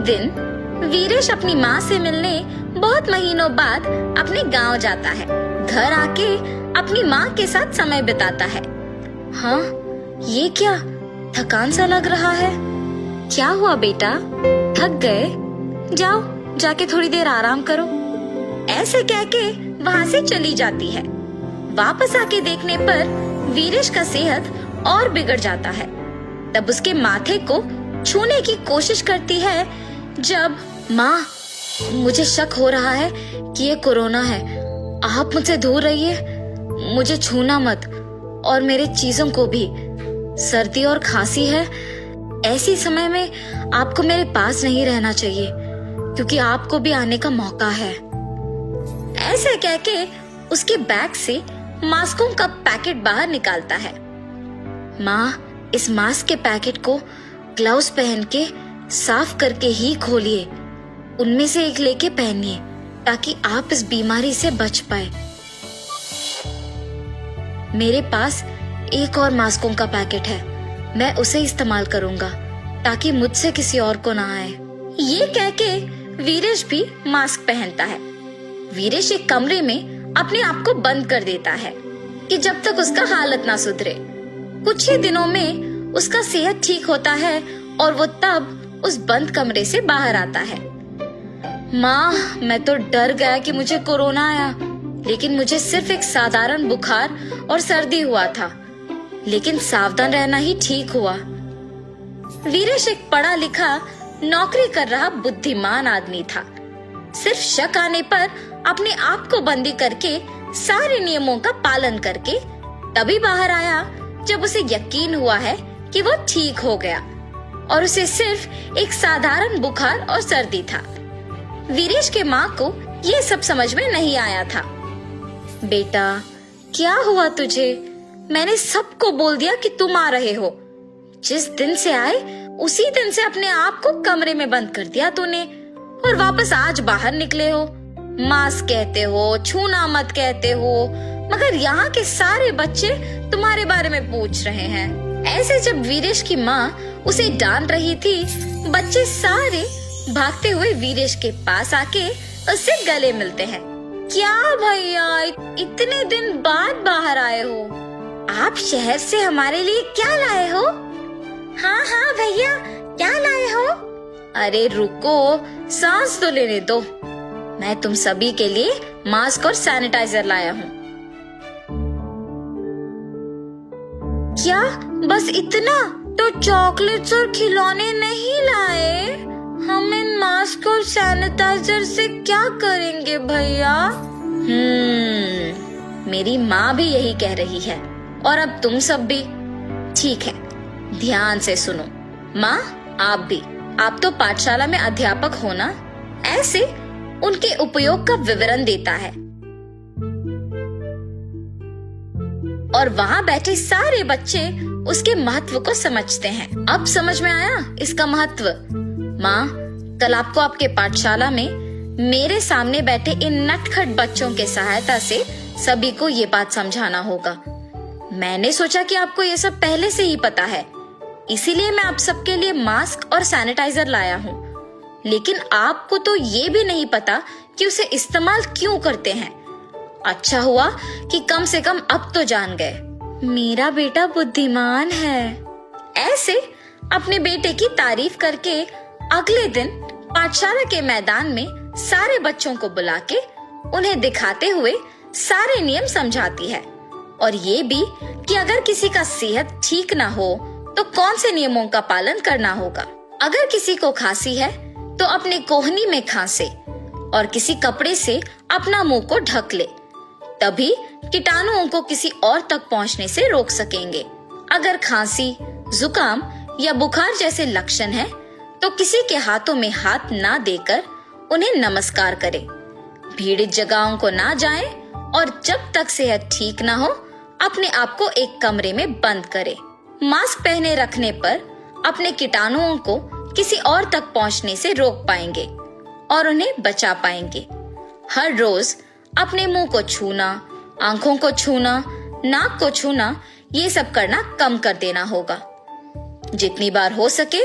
दिन वीरेश अपनी माँ से मिलने बहुत महीनों बाद अपने गांव जाता है। घर आके अपनी माँ के साथ समय बिताता है। हाँ, ये क्या थकान सा लग रहा है। क्या हुआ बेटा, थक गए? जाओ जाके थोड़ी देर आराम करो। ऐसे कह के वहाँ से चली जाती है। वापस आके देखने पर वीरेश का सेहत और बिगड़ जाता है। तब उसके माथे को छूने की कोशिश करती है। जब माँ, मुझे शक हो रहा है कि ये कोरोना है, आप मुझसे दूर रहिए, मुझे छूना मत और मेरे चीजों को भी। सर्दी और खांसी है, ऐसी समय में आपको मेरे पास नहीं रहना चाहिए क्योंकि आपको भी आने का मौका है। ऐसे कह के उसके बैग से मास्कों का पैकेट बाहर निकालता है। माँ, इस मास्क के पैकेट को ग्लव्स पहन के साफ करके ही खोलिए। उनमें से एक लेके पहनिए ताकि आप इस बीमारी से बच पाए। मेरे पास एक और मास्कों का पैकेट है, मैं उसे इस्तेमाल करूंगा ताकि मुझसे किसी और को ना आए। ये कह के वीरेश भी मास्क पहनता है। वीरेश एक कमरे में अपने आप को बंद कर देता है कि जब तक उसका हालत ना सुधरे। कुछ ही दिनों में उसका सेहत ठीक होता है और वो तब उस बंद कमरे से बाहर आता है। माँ, मैं तो डर गया कि मुझे कोरोना आया, लेकिन मुझे सिर्फ एक साधारण बुखार और सर्दी हुआ था, लेकिन सावधान रहना ही ठीक हुआ। वीरेश एक पढ़ा लिखा नौकरी कर रहा बुद्धिमान आदमी था। सिर्फ शक आने पर अपने आप को बंदी करके सारे नियमों का पालन करके तभी बाहर आया जब उसे यकीन हुआ है कि वो ठीक हो गया और उसे सिर्फ एक साधारण बुखार और सर्दी था। वीरेश के माँ को ये सब समझ में नहीं आया था। बेटा, क्या हुआ तुझे? मैंने सबको बोल दिया कि तुम आ रहे हो। जिस दिन से आए उसी दिन से अपने आप को कमरे में बंद कर दिया तूने और वापस आज बाहर निकले हो। मास्क कहते हो, छूना मत कहते हो, मगर यहाँ के सारे बच्चे तुम्हारे बारे में पूछ रहे हैं। ऐसे जब वीरेश की माँ उसे डांट रही थी, बच्चे सारे भागते हुए वीरेश के पास आके उससे गले मिलते हैं। क्या भैया, इतने दिन बाद बाहर आए हो? आप शहर से हमारे लिए क्या लाए हो? हाँ हाँ भैया, क्या लाए हो? अरे रुको, सांस तो लेने दो। मैं तुम सभी के लिए मास्क और सैनिटाइजर लाया हूँ। क्या बस इतना? तो चॉकलेट्स और खिलौने नहीं लाए? हम इन मास्क और सैनिटाइजर से क्या करेंगे भैया? मेरी माँ भी यही कह रही है और अब तुम सब भी। ठीक है, ध्यान से सुनो। माँ, आप भी, आप तो पाठशाला में अध्यापक हो ना? ऐसे उनके उपयोग का विवरण देता है और वहाँ बैठे सारे बच्चे उसके महत्व को समझते हैं। अब समझ में आया इसका महत्व। माँ, कल आपको आपके पाठशाला में मेरे सामने बैठे इन नटखट बच्चों के सहायता से सभी को ये बात समझाना होगा। मैंने सोचा कि आपको ये सब पहले से ही पता है, इसीलिए मैं आप सबके लिए मास्क और सैनिटाइजर लाया हूँ। लेकिन आपको तो ये भी नहीं पता कि उसे इस्तेमाल क्यों करते हैं। अच्छा हुआ कि कम से कम अब तो जान गए। मेरा बेटा बुद्धिमान है। ऐसे अपने बेटे की तारीफ करके अगले दिन पाठशाला के मैदान में सारे बच्चों को बुला के उन्हें दिखाते हुए सारे नियम समझाती है और ये भी कि अगर किसी का सेहत ठीक ना हो तो कौन से नियमों का पालन करना होगा। अगर किसी को खांसी है तो अपने कोहनी में खांसे और किसी कपड़े से अपना मुंह को ढक ले, तभी कीटाणुओं को किसी और तक पहुंचने से रोक सकेंगे। अगर खांसी, जुकाम या बुखार जैसे लक्षण हैं, तो किसी के हाथों में हाथ ना देकर उन्हें नमस्कार करें। भीड़ित जगहों को ना जाएं और जब तक सेहत ठीक ना हो अपने आप को एक कमरे में बंद करें। मास्क पहने रखने पर अपने कीटाणुओं को किसी और तक पहुंचने से रोक पाएंगे और उन्हें बचा पाएंगे। हर रोज अपने मुंह को छूना, आंखों को छूना, नाक को छूना, ये सब करना कम कर देना होगा। जितनी बार हो सके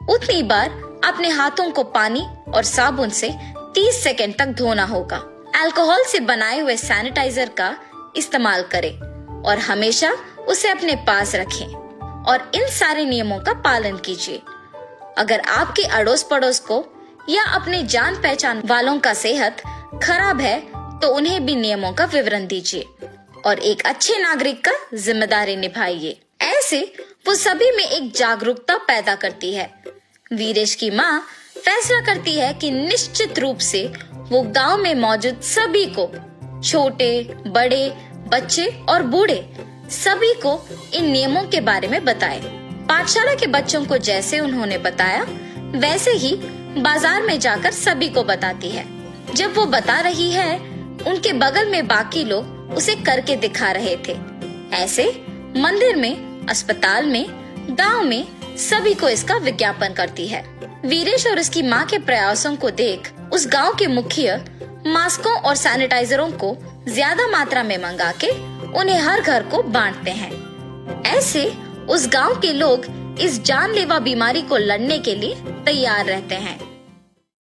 उतनी बार अपने हाथों को पानी और साबुन से 30 सेकंड तक धोना होगा। अल्कोहल से बनाए हुए सैनिटाइजर का इस्तेमाल करें और हमेशा उसे अपने पास रखें और इन सारे नियमों का पालन कीजिए। अगर आपके अड़ोस पड़ोस को या अपने जान पहचान वालों का सेहत खराब है तो उन्हें भी नियमों का विवरण दीजिए और एक अच्छे नागरिक का जिम्मेदारी निभाइए। ऐसे वो सभी में एक जागरूकता पैदा करती है। वीरेश की माँ फैसला करती है कि निश्चित रूप से वो गांव में मौजूद सभी को, छोटे बड़े बच्चे और बूढ़े, सभी को इन नियमों के बारे में बताए। पाठशाला के बच्चों को जैसे उन्होंने बताया वैसे ही बाजार में जाकर सभी को बताती है। जब वो बता रही है उनके बगल में बाकी लोग उसे करके दिखा रहे थे। ऐसे मंदिर में, अस्पताल में, गांव में सभी को इसका विज्ञापन करती है। वीरेश और उसकी माँ के प्रयासों को देख उस गांव के मुखिया मास्कों और सैनिटाइजरों को ज्यादा मात्रा में मंगा के उन्हें हर घर को बांटते हैं। ऐसे उस गांव के लोग इस जानलेवा बीमारी को लड़ने के लिए तैयार रहते हैं।